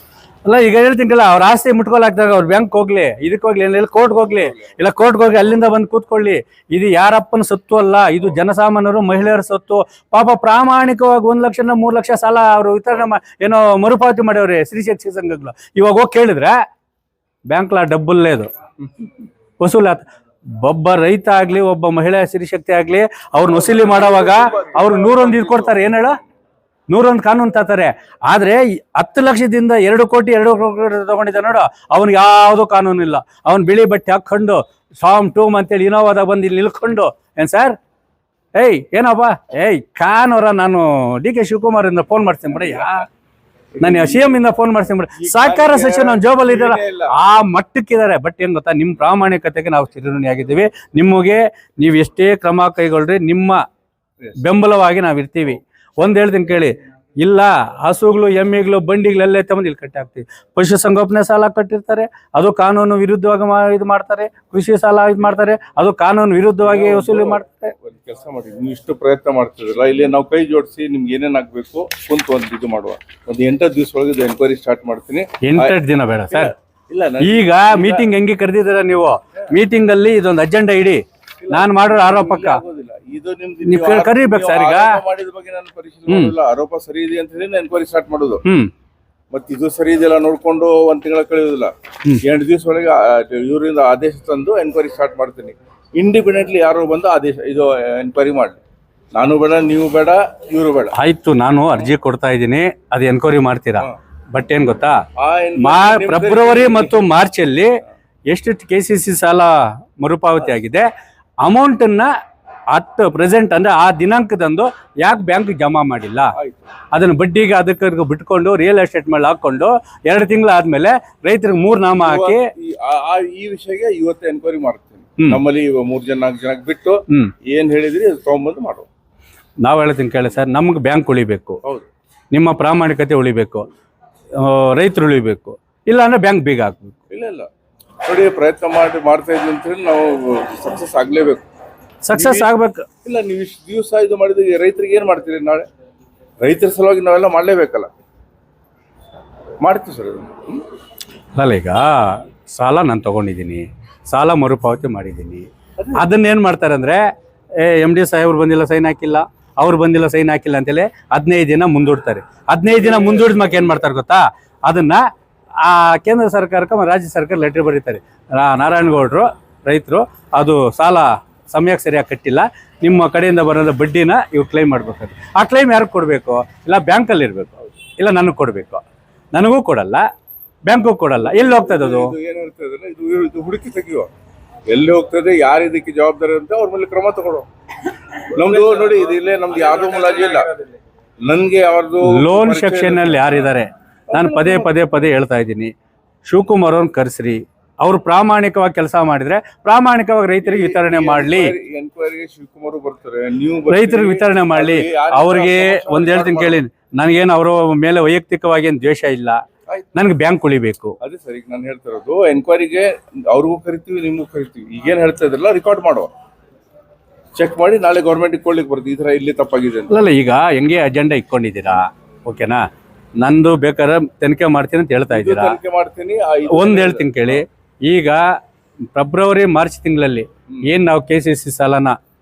ಅಲ್ಲ ಈಗ ಹೇಳ್ತೀನಿಲ್ಲ, ಅವ್ರ ಆಸ್ತಿ ಮುಟ್ಕೊಳಾಕ್ದಾಗ ಅವ್ರ ಬ್ಯಾಂಕ್ ಹೋಗ್ಲಿ, ಇದಕ್ಕೆ ಹೋಗ್ಲಿ, ಇಲ್ಲ ಕೋರ್ಟ್ಗೆ ಹೋಗ್ಲಿ, ಇಲ್ಲ ಕೋರ್ಟ್ಗೆ ಹೋಗಿ ಅಲ್ಲಿಂದ ಬಂದು ಕೂತ್ಕೊಳ್ಳಿ. ಇದು ಯಾರಪ್ಪನ ಸೊತ್ತು ಅಲ್ಲ, ಇದು ಜನಸಾಮಾನ್ಯರು ಮಹಿಳೆಯರ ಸೊತ್ತು. ಪಾಪ ಪ್ರಾಮಾಣಿಕವಾಗಿ 1 ಲಕ್ಷ 3 ಲಕ್ಷ ಸಾಲ ಅವರು ವಿತರಣೆ ಏನೋ ಮರುಪಾವತಿ ಮಾಡ್ಯವ್ರಿ ಸ್ತ್ರೀ ಶಕ್ತಿ ಸಂಘಗಳು. ಇವಾಗ ಹೋಗಿ ಕೇಳಿದ್ರೆ ಬ್ಯಾಂಕ್ಲ ಡಬ್ಬಲ್ಲೇ ಇದು ವಸೂಲಾತ. ಒಬ್ಬ ರೈತ ಆಗ್ಲಿ, ಒಬ್ಬ ಮಹಿಳಾ ಸ್ತ್ರೀಶಕ್ತಿ ಆಗ್ಲಿ, ಅವ್ರನ್ನ ವಸೂಲಿ ಮಾಡೋವಾಗ ಅವ್ರು 101 ಇದು ಕೊಡ್ತಾರೆ. ಏನ್ ಹೇಳ, 101 ಕಾನೂನು ತಾತಾರೆ. ಆದ್ರೆ 10 ಲಕ್ಷದಿಂದ 2 ಕೋಟಿ ತಗೊಂಡಿದ್ದ ನೋಡು, ಅವ್ನಿಗೆ ಯಾವ್ದು ಕಾನೂನು ಇಲ್ಲ. ಅವ್ನ್ ಬಿಳಿ ಬಟ್ಟೆ ಹಾಕೊಂಡು ಸಾಮ್ ಟೂಮ್ ಅಂತೇಳಿ ಇನೋವಾದಾಗ ಬಂದು ಇಲ್ಲಿ ನಿಲ್ಕೊಂಡು, ಏನ್ ಸರ್ ಏನಪ್ಪ ಖಾನ್ ಅವರ, ನಾನು DK ಶಿವಕುಮಾರ್ ಇಂದ ಫೋನ್ ಮಾಡ್ತೀನಿ ಬಿಡ, ನಾನು CM ಇಂದ ಫೋನ್ ಮಾಡ್ತೀನಿ ಬಿಡ, ಸಹಕಾರ ಸಚಿವ ನಮ್ಮ ಜೋಬಲ್ಲಿ ಇದ್ದಾರ, ಆ ಮಟ್ಟಕ್ಕಿದ್ದಾರೆ. ಬಟ್ ಏನ್ ಗೊತ್ತಾ, ನಿಮ್ಮ ಪ್ರಾಮಾಣಿಕತೆಗೆ ನಾವು ಚಿರಋಣಿಯಾಗಿದ್ದೀವಿ. ನಿಮಗೆ ನೀವು ಎಷ್ಟೇ ಕ್ರಮ ಕೈಗೊಳ್ರಿ, ನಿಮ್ಮ ಬೆಂಬಲವಾಗಿ ನಾವು ಇರ್ತೀವಿ. ಒಂದ್ ಹೇಳ್ತೀನಿ ಕೇಳಿ, ಇಲ್ಲ ಹಸುಗಳು ಎಮ್ಮೆಗಳು ಬಂಡಿಗಳೆಲ್ಲ ತಗೊಂಡು ಇಲ್ಲಿ ಕಟ್ಟಿ ಹಾಕ್ತೀವಿ. ಪಶು ಸಂಗೋಪನೆ ಸಾಲ ಕಟ್ಟಿರ್ತಾರೆ, ಅದು ಕಾನೂನು ವಿರುದ್ಧವಾಗಿ ಇದು ಮಾಡ್ತಾರೆ. ಕೃಷಿ ಸಾಲ ಇದು ಮಾಡ್ತಾರೆ, ಅದು ಕಾನೂನು ವಿರುದ್ಧವಾಗಿ ವಸೂಲಿ ಮಾಡ್ತಾರೆ. ಒಂದು ಕೆಲಸ ಮಾಡಿ, ನೀವು ಇಷ್ಟು ಪ್ರಯತ್ನ ಮಾಡ್ತಿದ್ರಲ್ಲ, ಇಲ್ಲಿ ನಾವು ಕೈ ಜೋಡಿಸಿ ನಿಮ್ಗೆ ಏನೇನ್ ಆಗ್ಬೇಕು ಕುಂತು ಒಂದು ಇದು ಮಾಡುವ. ಒಂದು 8 ದಿವಸ ಒಳಗೆ ಎನ್ಕ್ವೈರಿ ಸ್ಟಾರ್ಟ್ ಮಾಡ್ತೀನಿ. 8 ದಿನ ಬೇಡ ಸರ್. ಇಲ್ಲ, ಈಗ ಮೀಟಿಂಗ್ ಹೆಂಗೆ ಕರೆದಿದ್ದೀರ ನೀವು, ಮೀಟಿಂಗ್ ಅಲ್ಲಿ ಇದೊಂದು ಅಜೆಂಡಾ ಇಡಿ. ನಾನು ಮಾಡೋ ಆರೋಪಕ್ಕ ಇದು ನೀವು ಕರಿಬೇಕು ಸರ್. ಈಗ ಮಾಡಿದ ಬಗ್ಗೆ ನಾನು ಪರಿಶೀಲನೆ ಮಾಡಿಲ್ಲ. ಆರೋಪ ಸರಿ ಇದೆ ಅಂತ ಹೇಳಿ ಎನ್ಕ್ವೈರಿ ಸ್ಟಾರ್ಟ್ ಮಾಡೋದು. ಮತ್ತೆ ಇದು ಸರಿ ಇದೆಲ್ಲ ನೋಡ್ಕೊಂಡು 1 ತಿಂಗಳ ಕಳೆಯೋದಿಲ್ಲ. 8 ದಿವಸ ಒಳಗೆ ಇವರಿಂದ ಆದೇಶ ತಂದು ಎನ್ಕ್ವೈರಿ ಸ್ಟಾರ್ಟ್ ಮಾಡ್ತೀನಿ. ಇಂಡಿಪೆಂಡೆಂಟ್ಲಿ ಯಾರು ಬಂದು ಆದೇಶ ಇದು ಎನ್ಕ್ವೈರಿ ಮಾಡಿ. ನಾನು ಬೇಡ, ನೀವು ಬೇಡ, ಇವರು ಬೇಡ. ಆಯ್ತು, ನಾನು ಅರ್ಜಿ ಕೊಡ್ತಾ ಇದ್ದೀನಿ, ಅದು ಎನ್ಕ್ವೈರಿ ಮಾಡ್ತೀರಾ. ಬಟ್ ಏನ್ ಗೊತ್ತಾ, ಫೆಬ್ರವರಿ ಮತ್ತು ಮಾರ್ಚ್ ಅಲ್ಲಿ ಎಷ್ಟು KCC ಸಾಲ ಮರುಪಾವತಿ ಆಗಿದೆ, ಅಮೌಂಟ್ ಅನ್ನ ಪ್ರೆಸೆಂಟ್ ಅಂದ್ರೆ ಆ ದಿನಾಂಕದಂದು ಯಾಕೆ ಬ್ಯಾಂಕ್ ಜಮಾ ಮಾಡಿಲ್ಲ, ಅದನ್ನ ಬಡ್ಡಿಗೆ ಅದಕ್ಕೆ ಬಿಟ್ಕೊಂಡು ರಿಯಲ್ ಎಸ್ಟೇಟ್ ಮೇಲೆ ಹಾಕೊಂಡು 2 ತಿಂಗಳು ಆದ್ಮೇಲೆ ರೈತರಿಗೆ 3 ನಾಮ ಹಾಕಿ ಈ ವಿಷಯಕ್ಕೆ ಇವತ್ತು ಎನ್ಕ್ವೈರಿ ಮಾಡ್ತೀನಿ. ನಮ್ಮಲ್ಲಿ 3 ಜನ 4 ಜನ ಬಿಟ್ಟು ಏನ್ ಹೇಳಿದ್ರಿ ಅದು ತಗೊಂಡ್ಬಂದು ಮಾಡುವ. ನಾವು ಹೇಳ್ತೀನಿ ಕೇಳಿ ಸರ್, ನಮ್ಗೆ ಬ್ಯಾಂಕ್ ಉಳಿಬೇಕು, ನಿಮ್ಮ ಪ್ರಾಮಾಣಿಕತೆ ಉಳಿಬೇಕು, ರೈತರು ಉಳಿಬೇಕು. ಇಲ್ಲ ಅಂದ್ರೆ ಬ್ಯಾಂಕ್ ಬೀಗ ಹಾಕ್ಬೇಕು. ಇಲ್ಲ ನೋಡಿ, ಪ್ರಯತ್ನ ಮಾಡ್ತಾ ಇದ್ವಿ ಅಂತ ಹೇಳಿ ನಾವು ಸಕ್ಸಸ್ ಆಗ್ಲೇಬೇಕು. ಸಕ್ಸಸ್ ಆಗ್ಬೇಕು. ಇಲ್ಲ, ನೀವು ಇಷ್ಟು ದಿವಸ ಇದು ಮಾಡಿದ್ರೆ ರೈತರಿಗೆ ಏನ್ ಮಾಡ್ತೀರಿ? ನಾಳೆ ರೈತರ ಸಲುವಾಗಿ ನಾವೆಲ್ಲ ಮಾಡ್ಲೇಬೇಕಲ್ಲ, ಮಾಡ್ತೀವಿ ಸರ್. ಅಲ್ಲ, ಈಗ ಸಾಲ ನಾನು ತಗೊಂಡಿದ್ದೀನಿ, ಸಾಲ ಮರುಪಾವತಿ ಮಾಡಿದ್ದೀನಿ. ಅದನ್ನ ಏನ್ ಮಾಡ್ತಾರೆ ಅಂದ್ರೆ, MD ಸಾಹೇಬ್ರು ಬಂದಿಲ್ಲ ಸೈನ್ ಹಾಕಿಲ್ಲ, ಅವ್ರು ಬಂದಿಲ್ಲ ಸೈನ್ ಹಾಕಿಲ್ಲ ಅಂತೇಳಿ 15 ದಿನ ಮುಂದೂಡ್ತಾರೆ. 15 ದಿನ ಮುಂದೂಡಿದ ಮಕ್ಕ ಏನ್ ಮಾಡ್ತಾರೆ ಗೊತ್ತಾ, ಅದನ್ನ ಆ ಕೇಂದ್ರ ಸರ್ಕಾರಕ್ಕೆ ರಾಜ್ಯ ಸರ್ಕಾರ ಲೆಟರ್ ಬರೀತಾರೆ, ನಾರಾಯಣಗೌಡರು ರೈತರು ಅದು ಸಾಲ ಸಮಯಕ್ಕೆ ಸರಿಯಾಗಿ ಕಟ್ಟಿಲ್ಲ, ನಿಮ್ಮ ಕಡೆಯಿಂದ ಬರೋದ ಬಡ್ಡಿನ ಇವ್ರು ಕ್ಲೈಮ್ ಮಾಡ್ಬೇಕಾದ್ರೆ. ಆ ಕ್ಲೈಮ್ ಯಾರಿಗೆ ಕೊಡಬೇಕು? ಇಲ್ಲ ಬ್ಯಾಂಕಲ್ಲಿ ಇರಬೇಕು, ಇಲ್ಲ ನನಗೆ ಕೊಡಬೇಕು. ನನಗೂ ಕೊಡಲ್ಲ, ಬ್ಯಾಂಕು ಕೊಡಲ್ಲ. ಎಲ್ಲಿ ಹೋಗ್ತದೆ ಅದು? ಏನ್ ಹೇಳ್ತದೆ, ಇದು ಹುಡುಕಿ ತೆಗಿಯುವ. ಎಲ್ಲಿ ಹೋಗ್ತದೆ, ಯಾರು ಇದಕ್ಕೆ ಜವಾಬ್ದಾರಿ ಅಂತ ಅವ್ರ ಮೇಲೆ ಕ್ರಮ ತಗೊಳ್ಳೋ. ನಮ್ದು ನೋಡಿ, ಇದು ಇಲ್ಲೇ ನಮ್ದು ಯಾವ್ದು ಮುಲಾಜಿ ಇಲ್ಲ. ನನ್ಗೆ ಯಾವ್ದು ಲೋನ್ ಸೆಕ್ಷನ್ ಅಲ್ಲಿ ಯಾರಿದ್ದಾರೆ, ನಾನು ಪದೇ ಹೇಳ್ತಾ ಇದ್ದೀನಿ, ಶಿವಕುಮಾರ್ ಅವ್ರನ್ನ ಕರೆಸ್ರಿ. ಅವ್ರು ಪ್ರಾಮಾಣಿಕವಾಗಿ ಕೆಲಸ ಮಾಡಿದ್ರೆ ಪ್ರಾಮಾಣಿಕವಾಗಿ ರೈತರಿಗೆ ವಿತರಣೆ ಮಾಡ್ಲಿ. ಎನ್ಕ್ವೈರಿಗೆ ಶಿವಕುಮಾರ್ ಬರ್ತಾರೆ, ನೀವು ರೈತರಿಗೆ ವಿತರಣೆ ಮಾಡ್ಲಿ. ಅವ್ರಿಗೆ ಒಂದ್ ಹೇಳ್ತೀನಿ ಕೇಳಿ, ನನಗೇನು ಅವರ ಮೇಲೆ ವೈಯಕ್ತಿಕವಾಗಿ ಏನು ದ್ವೇಷ ಇಲ್ಲ, ನನ್ಗೆ ಬ್ಯಾಂಕ್ ಉಳಿಬೇಕು. ಅದೇ ಸರಿ ನಾನು ಹೇಳ್ತಾ ಇರೋದು. ಎನ್ಕ್ವೈರಿಗೆ ಅವ್ರಿಗೂ ಕರಿತೀವಿ, ನಿಮಗೂ ಕರಿತೀವಿ. ಈಗೇನ್ ಹೇಳ್ತಾ ಇದ್ರಲ್ಲ ರೆಕಾರ್ಡ್ ಮಾಡುವ, ಚೆಕ್ ಮಾಡಿ ನಾಳೆ ಗೌರ್ಮೆಂಟ್ ಕೊಡ್ಲಿಕ್ಕೆ ಬರುತ್ತೆ ಈ ತರ ಇಲ್ಲಿ ತಪ್ಪಾಗಿದೆ ಅಂತ. ಅಲ್ಲ, ಈಗ ಹೆಂಗೆ ಅಜೆಂಡಾ ಇಟ್ಕೊಂಡಿದ್ದೀರಾ, ಓಕೆನಾ? ನಂದು ಬೇಕಾದ್ರೆ ತನಿಖೆ ಮಾಡ್ತೀನಿ ಅಂತ ಹೇಳ್ತಾ ಇದ್ದೀರಾ. ತನಿಖೆ ಮಾಡ್ತೀನಿ. ಒಂದ್ ಹೇಳ್ತೀನಿ ಕೇಳಿ, ಈಗ ಫೆಬ್ರವರಿ ಮಾರ್ಚ್ ತಿಂಗಳಲ್ಲಿ ಏನ್ ನಾವು KCC ಸಾಲನ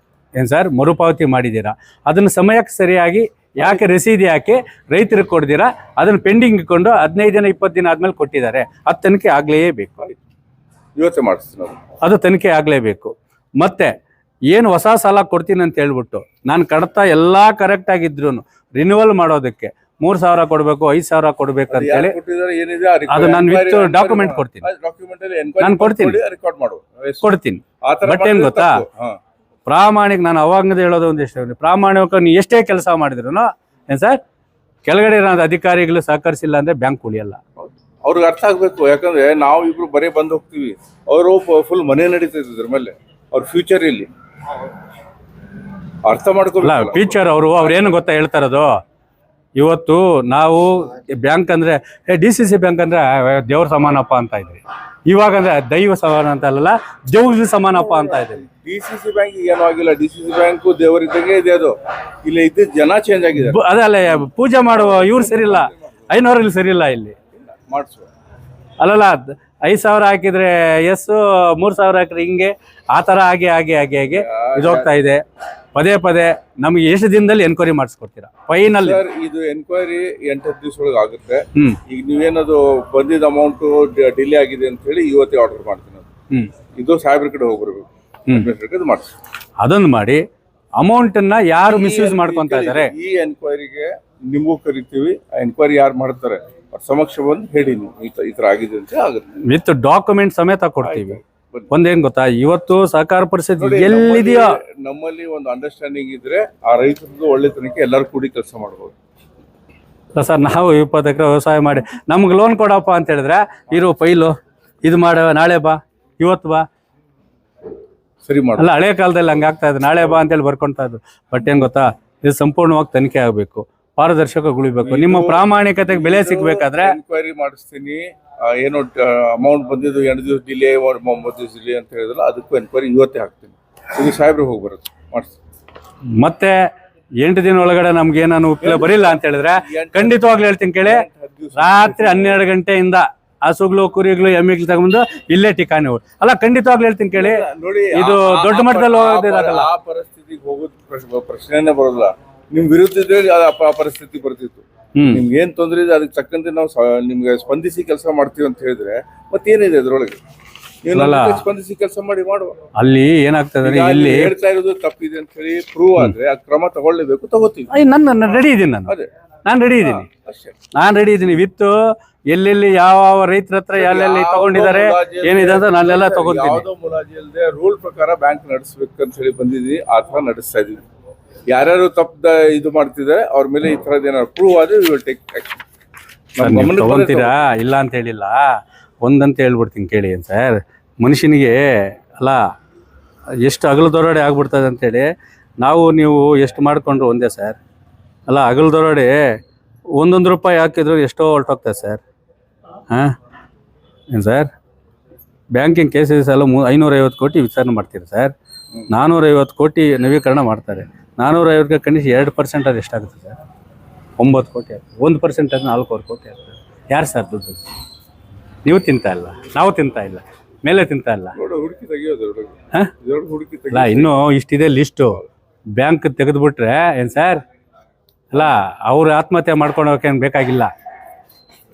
ಏನ್ ಸರ್ ಮರುಪಾವತಿ ಮಾಡಿದ್ದೀರಾ, ಅದನ್ನ ಸಮಯಕ್ಕೆ ಸರಿಯಾಗಿ ಯಾಕೆ ರಸೀದಿ ಹಾಕಿ ರೈತರಿಗೆ ಕೊಡ್ದಿರಾ, ಅದನ್ನ ಪೆಂಡಿಂಗ್ ಇಟ್ಕೊಂಡು 15 ದಿನ 20 ದಿನ ಆದ್ಮೇಲೆ ಕೊಟ್ಟಿದ್ದಾರೆ. ಅದು ತನಿಖೆ ಆಗ್ಲೇಬೇಕು. ಇವತ್ತೇ ಮಾಡಿಸ್ತೀನಿ, ಅದು ತನಿಖೆ ಆಗ್ಲೇಬೇಕು. ಮತ್ತೆ ಏನು ಹೊಸ ಸಾಲ ಕೊಡ್ತೀನಿ ಅಂತ ಹೇಳ್ಬಿಟ್ಟು ನಾನು ಕಡತ ಎಲ್ಲಾ ಕರೆಕ್ಟ್ ಆಗಿದ್ರು ರಿನ್ಯೂವಲ್ ಮಾಡೋದಕ್ಕೆ 3,000 ಕೊಡ್ಬೇಕು, 5,000 ಕೊಡ್ಬೇಕು ಅಂತ ಹೇಳಿ ಅದು ನಾನು ವಿತ್ ಡಾಕ್ಯುಮೆಂಟ್ ಕೊಡ್ತೀನಿ, ನಾನು ಕೊಡ್ತೀನಿ. ಬಟ್ ಏನ್ ಗೊತ್ತಾ, ಪ್ರಾಮಾಣಿಕ, ನಾನು ಅವಾಗದ ಹೇಳೋದು ಒಂದಿಷ್ಟು, ಪ್ರಾಮಾಣಿಕ ನೀವು ಎಷ್ಟೇ ಕೆಲಸ ಮಾಡಿದ್ರು ಏನ್ ಸರ್, ಕೆಳಗಡೆ ಇರೋ ಅಧಿಕಾರಿಗಳು ಸಹಕರಿಸಿಲ್ಲ ಅಂದ್ರೆ ಬ್ಯಾಂಕ್ ಉಳಿಯಲ್ಲ. ಅವ್ರಿಗೆ ಅರ್ಥ ಆಗ್ಬೇಕು. ಯಾಕಂದ್ರೆ ನಾವು ಇಬ್ರು ಬರೀ ಬಂದು ಹೋಗ್ತೀವಿ, ಅವರು ಫುಲ್ ಮನೆ ನಡೀತಿದ್ರ ಮೇಲೆ ಅವ್ರ ಫ್ಯೂಚರ್ ಇಲ್ಲಿ ಅರ್ಥ ಮಾಡ್ಕೊಲ್ಲ. ಫ್ಯೂಚರ್ ಅವ್ರೇನು ಗೊತ್ತಾ ಹೇಳ್ತಾ ಇರೋದು, ಇವತ್ತು ನಾವು ಬ್ಯಾಂಕ್ ಅಂದ್ರೆ DCC ಬ್ಯಾಂಕ್ ಅಂದ್ರೆ ದೇವ್ರ ಸಮಾನಪ್ಪ ಅಂತ ಇದ್ರಿ, ಇವಾಗ ಅಂದ್ರೆ ದೈವ ಸಮಾನ ಅಂತ ಅಲ್ಲ, ದೇವ್ರ ಸಮಾನಪ್ಪ ಅಂತ ಇದ್ರಿ. DCC ಬ್ಯಾಂಕ್ ಏನೂ ಆಗಿಲ್ಲ. DCC ಬ್ಯಾಂಕ್ ದೇವರಿದ್ದಾಗೆ ಇದೆ, ಅದು ಇಲ್ಲ ಇದ್ದ ಜನ ಚೇಂಜ್ ಆಗಿದೆ. ಅದಲ್ಲ, ಪೂಜೆ ಮಾಡುವ ಇವ್ರು ಸರಿಯಿಲ್ಲ, ಐನೋರಲ್ಲಿ ಸರಿಯಿಲ್ಲ, ಇಲ್ಲಿ ಮಾಡಿಸುವ. ಅಲ್ಲಲ್ಲ 5,000 ಹಾಕಿದ್ರೆ ಎಸ್, 3,000 ಹಾಕಿದ್ರೆ ಹಿಂಗೆ, ಆ ಥರ ಹಾಗೆ ಇದು ಹೋಗ್ತಾ ಇದೆ. ಪದೇ ಪದೇ ನಮ್ಗೆ ಎಷ್ಟು ದಿನದಲ್ಲಿ ಎನ್ಕ್ವೈರಿ ಮಾಡಿಸ್ಕೊಡ್ತೀರಾ ಫೈನಲ್? ಸರ್ ಇದು ಎನ್ಕ್ವೈರಿ 8-10 ದಿವಸ ಒಳಗೆ ಆಗುತ್ತೆ. ಈಗ ನೀವೇನದು ಬಂದಿದ್ದ ಅಮೌಂಟ್ ಡಿಲೇ ಆಗಿದೆ ಅಂತ ಹೇಳಿ ಇವತ್ತೇ ಆರ್ಡರ್ ಮಾಡ್ತೀನಿ. ಇದು ಸಾಹೇಬ್ರ ಕಡೆ ಹೋಗ್ಬರ್ಬೇಕು, ಮಾಡಿಸಿ ಅದೊಂದು ಮಾಡಿ. ಅಮೌಂಟನ್ನ ಯಾರು ಮಿಸ್ಯೂಸ್ ಮಾಡ್ಕೊಂತ ಇದ್ದಾರೆ ಈ ಎನ್ಕ್ವೈರಿಗೆ ನಿಮಗೂ ಕರಿತೀವಿ. ಆ ಎನ್ಕ್ವೈರಿ ಯಾರು ಮಾಡ್ತಾರೆ ಸಮಕ್ಷ ಬಂದು ಹೇಳಿ ನೀವು ಈ ತರ ಆಗಿದೆ ಅಂತ ಆಗುತ್ತೆ. ವಿತ್ ಡಾಕ್ಯುಮೆಂಟ್ ಸಮೇತ ಕೊಡ್ತೀವಿ. ಒಂದೇನ್ ಗೊತ್ತಾ, ಇವತ್ತು ಸಹಕಾರ ಪರಿಸ್ಥಿತಿ ಎಲ್ಲಿದೆಯೋ ನಮ್ಮಲ್ಲಿ ಒಂದು ಅಂಡರ್ಸ್ಟ್ಯಾಂಡಿಂಗ್ ಇದ್ರೆ ಆ ರೈತರದ್ದು ಒಳ್ಳೆತನಕ್ಕೆ ಎಲ್ಲರೂ ಕೂಡಿ ಕೆಲಸ ಮಾಡ್ಬೋದು. ಸರ್ ನಾವು 20 ಎಕರೆ ವ್ಯವಸಾಯ ಮಾಡಿ ನಮ್ಗೆ ಲೋನ್ ಕೊಡಪ್ಪ ಅಂತ ಹೇಳಿದ್ರೆ ಇರೋ ಫೈಲು ಇದು ಮಾಡ, ನಾಳೆ ಬಾ, ಇವತ್ತು ಬಾ, ಸರಿ ಮಾಡ. ಅಲ್ಲ ಹಳೆ ಕಾಲದಲ್ಲಿ ಹಂಗೆ ಆಗ್ತಾ ಇದೆ, ನಾಳೆ ಬಾ ಅಂತೇಳಿ ಬರ್ಕೊಳ್ತಾ ಇದ್ದು. ಬಟ್ ಏನ್ ಗೊತ್ತಾ, ಇದು ಸಂಪೂರ್ಣವಾಗಿ ತನಿಖೆ ಆಗಬೇಕು, ಪಾರದರ್ಶಕಗೊಳಿಬೇಕು. ನಿಮ್ಮ ಪ್ರಾಮಾಣಿಕತೆಗೆ ಬೆಲೆ ಸಿಗ್ಬೇಕಾದ್ರೆ ಎನ್ಕ್ವೈರಿ ಮಾಡಿಸ್ತೀನಿ. ಏನೋ ಅಮೌಂಟ್ ಬಂದಿದ್ದು 8 ದಿವಸ ಡಿಲೇ, 9 ದಿವಸ ಡಿಲೇ ಅಂತ ಹೇಳಿದ್ರಲ್ಲ, ಅದಕ್ಕೂ ಎನ್ಕ್ವೈರಿ ಇವತ್ತೇ ಹಾಕ್ತೀನಿ. ಇದು ಸಾಹೇಬ್ರಿಗೆ ಹೋಗಿ ಬರುತ್ತೆ ಮಾಡಿಸ್ತೀನಿ. ಮತ್ತೆ 8 ದಿನ ಒಳಗಡೆ ನಮ್ಗೆ ಏನಾನು ಉಪಯೋಗ ಬರಿಲ್ಲ ಅಂತ ಹೇಳಿದ್ರೆ ಖಂಡಿತವಾಗ್ಲೂ ಹೇಳ್ತೀನಿ ಕೇಳಿ, ರಾತ್ರಿ 12 ಗಂಟೆಯಿಂದ ಹಸುಗಳು, ಕುರಿಗಳು, ಎಮ್ಮಿಗಳು ತಗೊಂಡು ಇಲ್ಲೇ ಠಿಕಾಣಿ ಹೋಗಿ. ಅಲ್ಲ ಖಂಡಿತವಾಗ್ಲೂ ಹೇಳ್ತೀನಿ ಕೇಳಿ, ನೋಡಿ ಇದು ದೊಡ್ಡ ಮಟ್ಟದಲ್ಲಿ ಹೋಗೋದಿರಲ್ಲ. ಆ ಪರಿಸ್ಥಿತಿಗೆ ಹೋಗೋದು ಪ್ರಶ್ನೆನೇ ಬರೋಲ್ಲ. ನಿಮ್ ವಿರುದ್ಧ ಇದ್ರೆ ಆ ಪರಿಸ್ಥಿತಿ ಬರ್ತಿತ್ತು. ನಿಮ್ಗೆ ಏನ್ ತೊಂದ್ರೆ ಇದೆ ಅದಕ್ಕೆ ತಕ್ಕಂತೆ ನಾವು ನಿಮ್ಗೆ ಸ್ಪಂದಿಸಿ ಕೆಲಸ ಮಾಡ್ತೀವಿ ಅಂತ ಹೇಳಿದ್ರೆ ಮತ್ತೇನಿದೆ ಅದ್ರೊಳಗೆ? ಸ್ಪಂದಿಸಿ ಕೆಲಸ ಮಾಡುವ. ಅಲ್ಲಿ ಏನಾಗ್ತದೆ, ಇಲ್ಲಿ ಹೇಳ್ತಾ ಇರೋದು ತಪ್ಪಿದೆ ಅಂತ ಹೇಳಿ ಪ್ರೂವ್ ಆದ್ರೆ ಆ ಕ್ರಮ ತಗೊಳ್ಳೇಬೇಕು, ತಗೋತೀವಿ. ನಾನು ರೆಡಿ ಇದ್ದೀನಿ, ನಾನು ರೆಡಿ ಇದ್ದೀನಿ ವಿತ್ ಎಲ್ಲೆಲ್ಲಿ ಯಾವ ರೈತರ ಹತ್ರ ಎಲ್ಲೆಲ್ಲಿ ತಗೊಂಡಿದ್ದಾರೆ ಏನಿದೆ ಅಂತ ನಾನೆಲ್ಲ ತಗೊಂತೀನಿ. ಯಾವ್ದೋ ಮುಲಾಜಿ ಇಲ್ಲದೆ ರೂಲ್ ಪ್ರಕಾರ ಬ್ಯಾಂಕ್ ನಡೆಸಬೇಕು ಅಂತ ಹೇಳಿ ಬಂದಿದ್ವಿ, ಆ ತರ ನಡೆಸ್ತಾ ಇದೀವಿ. ಯಾರ್ಯಾರು ತಪ್ಪದ ಇದು ಮಾಡ್ತಿದ್ದಾರೆ ಅವ್ರ ಮೇಲೆ ಈ ತರದ್ ಏನಾದ್ರು ಪ್ರೂವ್ ಆದ್ರೆ ವಿ ವಿಲ್ ಟೇಕ್ ಆಕ್ಷನ್. ತಗೊಂತೀರಾ ಇಲ್ಲ ಅಂತ ಹೇಳಿಲ್ಲ, ಒಂದಂತ ಹೇಳ್ಬಿಡ್ತೀನಿ ಕೇಳಿ ಸರ್. ಮನುಷ್ಯನಿಗೆ ಅಲ್ಲ ಎಷ್ಟು ಅಗಲದೊರಡೆ ಆಗ್ಬಿಡ್ತದೆ ಅಂತೇಳಿ ನಾವು ನೀವು ಎಷ್ಟು ಮಾಡಿಕೊಂಡ್ರು ಒಂದೇ ಸರ್. ಅಲ್ಲ ಅಗಲದೊರಡೆ 1 ರೂಪಾಯಿ ಹಾಕಿದ್ರು ಎಷ್ಟೋ ಹೊರಟೋಗ್ತದೆ ಸರ್. ಹಾಂ ಏನು ಸರ್, ಬ್ಯಾಂಕಿಂಗ್ ಕೇಸಸ್ ಎಲ್ಲ 550 ಕೋಟಿ ವಿಚಾರಣೆ ಮಾಡ್ತೀರಿ ಸರ್. 450 ಕೋಟಿ ನವೀಕರಣ ಮಾಡ್ತಾರೆ. 450ಕ್ಕೆ ಕನಿಷ್ಠ 2% ಅದು ಎಷ್ಟಾಗುತ್ತೆ ಸರ್? 9 ಕೋಟಿ ಆಗ್ತದೆ. 1% ಅದು 4 ಕೋಟಿ ಆಗ್ತದೆ. ಯಾರು ಸರ್ ದುಡ್ಡು? ನೀವು ತಿಂತಾ ಇಲ್ಲ, ನಾವು ತಿಂತಾ ಇಲ್ಲ, ಮೇಲೆ ತಿಂತಾ ಇಲ್ಲ. ಅಲ್ಲ ಇನ್ನೂ ಇಷ್ಟಿದೆ ಲಿಸ್ಟು. ಬ್ಯಾಂಕ್ ತೆಗೆದುಬಿಟ್ರೆ ಏನು ಸರ್, ಅಲ್ಲ ಅವ್ರು ಆತ್ಮಹತ್ಯೆ ಮಾಡ್ಕೊಂಡು ಹೋಗೇನು ಬೇಕಾಗಿಲ್ಲ.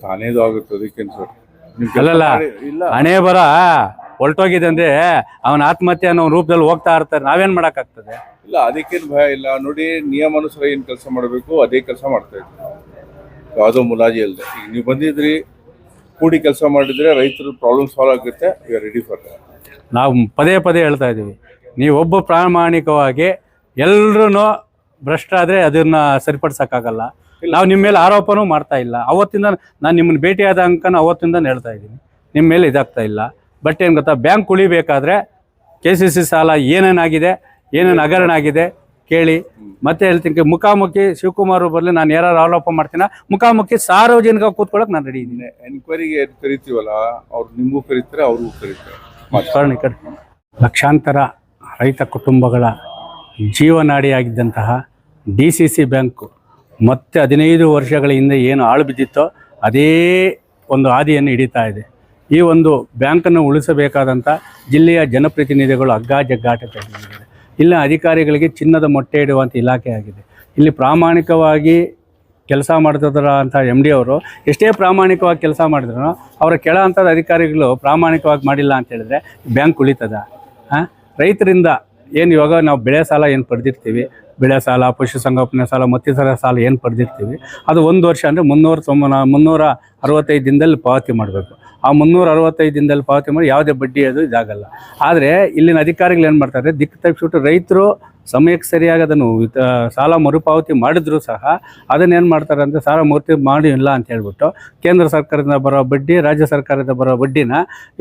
ತಾನೇದು ಆಗುತ್ತೆ ಅದಕ್ಕೇನು ಸರ್. ಅಲ್ಲಲ್ಲ ಹಣೆ ಬರ ಹೊಲ್ಟೋಗಿದೆ ಅಂದ್ರೆ ಅವನ ಆತ್ಮಹತ್ಯೆ ಅನ್ನೋ ರೂಪದಲ್ಲಿ ಹೋಗ್ತಾ ಇರ್ತಾರೆ. ನಾವೇನ್ ಮಾಡಕ್ಕಾಗ್ತದೆ? ಇಲ್ಲ ಅದಕ್ಕೇನು ಭಯ ಇಲ್ಲ. ನೋಡಿ ನಿಯಮಾನುಸಾರ ಏನ್ ಕೆಲಸ ಮಾಡಬೇಕು ಅದೇ ಕೆಲಸ ಮಾಡ್ತಾ ಇದ್ವಿ. ಯಾವುದೋ ಮುಲಾಜಿ ಅಲ್ಲದೆ ಈಗ ನೀವು ಬಂದಿದ್ರಿ, ಕೂಡಿ ಕೆಲಸ ಮಾಡಿದ್ರೆ ರೈತರ ಪ್ರಾಬ್ಲಮ್ ಸಾಲ್ವ್ ಆಗುತ್ತೆ. You are ready for that. ನಾವು ಪದೇ ಪದೇ ಹೇಳ್ತಾ ಇದ್ದೀವಿ, ನೀವೊಬ್ಬ ಪ್ರಾಮಾಣಿಕವಾಗಿ ಎಲ್ಲರೂ ಭ್ರಷ್ಟಾದ್ರೆ ಅದನ್ನ ಸರಿಪಡಿಸೋಕ್ಕಾಗಲ್ಲ. ನಾವು ನಿಮ್ಮ ಮೇಲೆ ಆರೋಪನೂ ಮಾಡ್ತಾ ಇಲ್ಲ. ಅವತ್ತಿಂದ ನಾನು ನಿಮ್ಮನ್ನು ಭೇಟಿಯಾದ ಅಂಕನ ಅವತ್ತಿಂದ ಹೇಳ್ತಾ ಇದ್ದೀನಿ, ನಿಮ್ಮ ಮೇಲೆ ಇದಾಗ್ತಾ ಇಲ್ಲ. ಬಟ್ ಏನು ಗೊತ್ತಾ, ಬ್ಯಾಂಕ್ ಉಳಿಬೇಕಾದ್ರೆ KCC ಸಾಲ ಏನೇನಾಗಿದೆ, ಏನೇನು ಹಗರಣ ಆಗಿದೆ ಕೇಳಿ. ಮತ್ತೆ ಹೇಳ್ತೀನಿ, ಮುಖಾಮುಖಿ ಶಿವಕುಮಾರ್ ಬರಲಿ, ನಾನು ಯಾರು ಆರೋಪ ಮಾಡ್ತೀನ, ಮುಖಾಮುಖಿ ಸಾರ್ವಜನಿಕ ಕೂತ್ಕೊಳ್ಳೋಕೆ ನಾನು ರೆಡಿ ಇದ್ದೀನಿ. ಎನ್ಕ್ವೈರಿಗೆ ಕರಿತೀವಲ್ಲ, ಅವ್ರು ನಿಮಗೂ ಕರೀತಾರೆ, ಅವ್ರಿಗೂ ಕರೀತಾರೆ. ಲಕ್ಷಾಂತರ ರೈತ ಕುಟುಂಬಗಳ ಜೀವನಾಡಿಯಾಗಿದ್ದಂತಹ DCC ಬ್ಯಾಂಕು ಮತ್ತೆ 15 ವರ್ಷಗಳ ಹಿಂದೆ ಏನು ಆಳು ಬಿದ್ದಿತ್ತೋ ಅದೇ ಒಂದು ಹಾದಿಯನ್ನು ಹಿಡಿತಾ ಇದೆ. ಈ ಒಂದು ಬ್ಯಾಂಕನ್ನು ಉಳಿಸಬೇಕಾದಂಥ ಜಿಲ್ಲೆಯ ಜನಪ್ರತಿನಿಧಿಗಳು ಹಗ್ಗ-ಜಗ್ಗಾಟ ತೆಗೆದಿದ್ದಾರೆ. ಇಲ್ಲ ಅಧಿಕಾರಿಗಳಿಗೆ ಚಿನ್ನದ ಮೊಟ್ಟೆ ಇಡುವಂಥ ಇಲಾಖೆ ಆಗಿದೆ. ಇಲ್ಲಿ ಪ್ರಾಮಾಣಿಕವಾಗಿ ಕೆಲಸ ಮಾಡ್ತಿದ್ರ ಅಂತ MD ಅವರು ಎಷ್ಟೇ ಪ್ರಾಮಾಣಿಕವಾಗಿ ಕೆಲಸ ಮಾಡಿದ್ರು ಅವರ ಕೆಳ ಹಂತದ ಅಧಿಕಾರಿಗಳು ಪ್ರಾಮಾಣಿಕವಾಗಿ ಮಾಡಿಲ್ಲ ಅಂತ ಹೇಳಿದ್ರೆ ಬ್ಯಾಂಕ್ ಉಳಿತದ? ರೈತರಿಂದ ಏನು ಇವಾಗ ನಾವು ಬೆಳೆ ಸಾಲ ಏನು ಪಡೆದಿರ್ತೀವಿ, ಬೆಳೆ ಸಾಲ, ಪಶುಸಂಗೋಪನೆ ಸಾಲ, ಮತ್ತಿತರ ಸಾಲ ಏನು ಪಡೆದಿರ್ತೀವಿ, ಅದು 1 ವರ್ಷ ಅಂದರೆ 365 ದಿನದಲ್ಲಿ ಪಾವತಿ ಮಾಡಬೇಕು. ಆ 365 ದಿನದಲ್ಲಿ ಪಾವತಿ ಮಾಡಿ ಯಾವುದೇ ಬಡ್ಡಿ ಅದು ಇದಾಗಲ್ಲ. ಆದರೆ ಇಲ್ಲಿನ ಅಧಿಕಾರಿಗಳು ಏನು ಮಾಡ್ತಾರೆ, ದಿಕ್ಕು ತಪ್ಪಿಸ್ಬಿಟ್ಟು ರೈತರು ಸಮಯಕ್ಕೆ ಸರಿಯಾಗಿ ಅದನ್ನು ಸಾಲ ಮರುಪಾವತಿ ಮಾಡಿದ್ರು ಸಹ ಅದನ್ನೇನು ಮಾಡ್ತಾರೆ ಅಂದರೆ ಸಾಲ ಮರುಪಾವತಿ ಮಾಡಿ ಇಲ್ಲ ಅಂತ ಹೇಳ್ಬಿಟ್ಟು ಕೇಂದ್ರ ಸರ್ಕಾರದಿಂದ ಬರೋ ಬಡ್ಡಿ, ರಾಜ್ಯ ಸರ್ಕಾರದಿಂದ ಬರೋ ಬಡ್ಡಿನ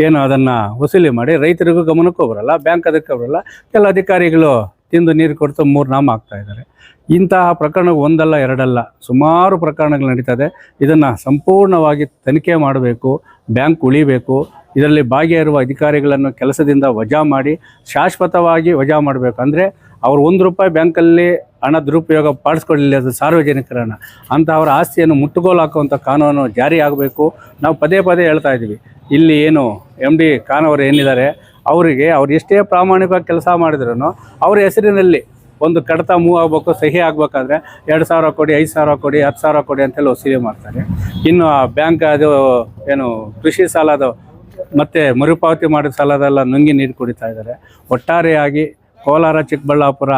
ಏನು ಅದನ್ನು ವಸೂಲಿ ಮಾಡಿ ರೈತರಿಗೂ ಗಮನಕ್ಕೂ ಬರೋಲ್ಲ, ಬ್ಯಾಂಕ್ ಅದಕ್ಕೆ ಬರೋಲ್ಲ. ಕೆಲ ಅಧಿಕಾರಿಗಳು ತಿಂದು ನೀರು ಕೊಡ್ತು 3 ನಾಮ ಆಗ್ತಾ ಇದ್ದಾರೆ. ಇಂತಹ ಪ್ರಕರಣ ಒಂದಲ್ಲ ಎರಡಲ್ಲ, ಸುಮಾರು ಪ್ರಕರಣಗಳು ನಡೀತದೆ. ಇದನ್ನು ಸಂಪೂರ್ಣವಾಗಿ ತನಿಖೆ ಮಾಡಬೇಕು, ಬ್ಯಾಂಕ್ ಉಳಿಬೇಕು. ಇದರಲ್ಲಿ ಭಾಗಿಯಾಗಿರುವ ಅಧಿಕಾರಿಗಳನ್ನು ಕೆಲಸದಿಂದ ವಜಾ ಮಾಡಿ ಶಾಶ್ವತವಾಗಿ ವಜಾ ಮಾಡಬೇಕು. ಅಂದರೆ ಅವ್ರು 1 ರೂಪಾಯಿ ಬ್ಯಾಂಕಲ್ಲಿ ಹಣ ದುರುಪಯೋಗ ಪಡಿಸ್ಕೊಳ್ಳಿ, ಅದು ಸಾರ್ವಜನಿಕರ ಹಣ. ಅಂತಹವರ ಆಸ್ತಿಯನ್ನು ಮುಟ್ಟುಗೋಲು ಹಾಕುವಂಥ ಕಾನೂನು ಜಾರಿ ಆಗಬೇಕು. ನಾವು ಪದೇ ಪದೇ ಹೇಳ್ತಾ ಇದ್ದೀವಿ. ಇಲ್ಲಿ ಏನು MD ಖಾನ್ ಅವರು ಏನಿದ್ದಾರೆ, ಅವರಿಗೆ ಅವ್ರು ಎಷ್ಟೇ ಪ್ರಾಮಾಣಿಕವಾಗಿ ಕೆಲಸ ಮಾಡಿದ್ರು ಅವ್ರ ಹೆಸರಿನಲ್ಲಿ ಒಂದು ಕಡತ ಮೂವ್ ಆಗಬೇಕು, ಸಹಿ ಆಗಬೇಕಾದ್ರೆ 2,000 ಕೊಡಿ, 5,000 ಕೊಡಿ, 10,000 ಕೊಡಿ ಅಂತೆಲ್ಲ ವಸೂಲಿ ಮಾಡ್ತಾರೆ. ಇನ್ನು ಬ್ಯಾಂಕ್ ಅದು ಏನು ಕೃಷಿ ಸಾಲದ ಮತ್ತು ಮರುಪಾವತಿ ಮಾಡಿದ ಸಾಲದೆಲ್ಲ ನುಂಗಿ ನೀರು ಕುಡಿತಾ ಇದ್ದಾರೆ. ಒಟ್ಟಾರೆಯಾಗಿ ಕೋಲಾರ ಚಿಕ್ಕಬಳ್ಳಾಪುರ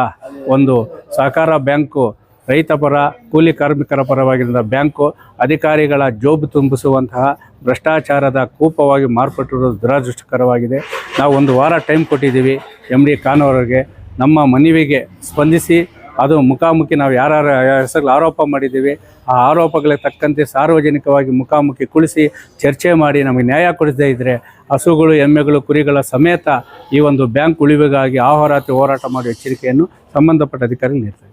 ಒಂದು ಸಹಕಾರ ಬ್ಯಾಂಕು ರೈತ ಪರ, ಕೂಲಿ ಕಾರ್ಮಿಕರ ಪರವಾಗಿರುವ ಬ್ಯಾಂಕು ಅಧಿಕಾರಿಗಳ ಜೋಬು ತುಂಬಿಸುವಂತಹ ಭ್ರಷ್ಟಾಚಾರದ ಕೂಪವಾಗಿ ಮಾರ್ಪಟ್ಟಿರೋದು ದುರದೃಷ್ಟಕರವಾಗಿದೆ. ನಾವು 1 ವಾರ ಟೈಮ್ ಕೊಟ್ಟಿದ್ದೀವಿ MD ಖಾನ್ ಅವರಿಗೆ. ನಮ್ಮ ಮನವಿಗೆ ಸ್ಪಂದಿಸಿ ಅದು ಮುಖಾಮುಖಿ ನಾವು ಯಾರ್ಯಾರ ಹೆಸರು ಆರೋಪ ಮಾಡಿದ್ದೀವಿ ಆ ಆರೋಪಗಳಿಗೆ ತಕ್ಕಂತೆ ಸಾರ್ವಜನಿಕವಾಗಿ ಮುಖಾಮುಖಿ ಕುಳಿಸಿ ಚರ್ಚೆ ಮಾಡಿ ನಮಗೆ ನ್ಯಾಯ ಕೊಡದೇ ಇದ್ದರೆ ಹಸುಗಳು, ಎಮ್ಮೆಗಳು, ಕುರಿಗಳ ಸಮೇತ ಈ ಒಂದು ಬ್ಯಾಂಕ್ ಉಳಿವಿಗಾಗಿ ಆಹೋರಾತ್ರಿ ಹೋರಾಟ ಮಾಡುವ ಎಚ್ಚರಿಕೆಯನ್ನು ಸಂಬಂಧಪಟ್ಟ ಅಧಿಕಾರಿಗಳು ನೀಡ್ತಾರೆ.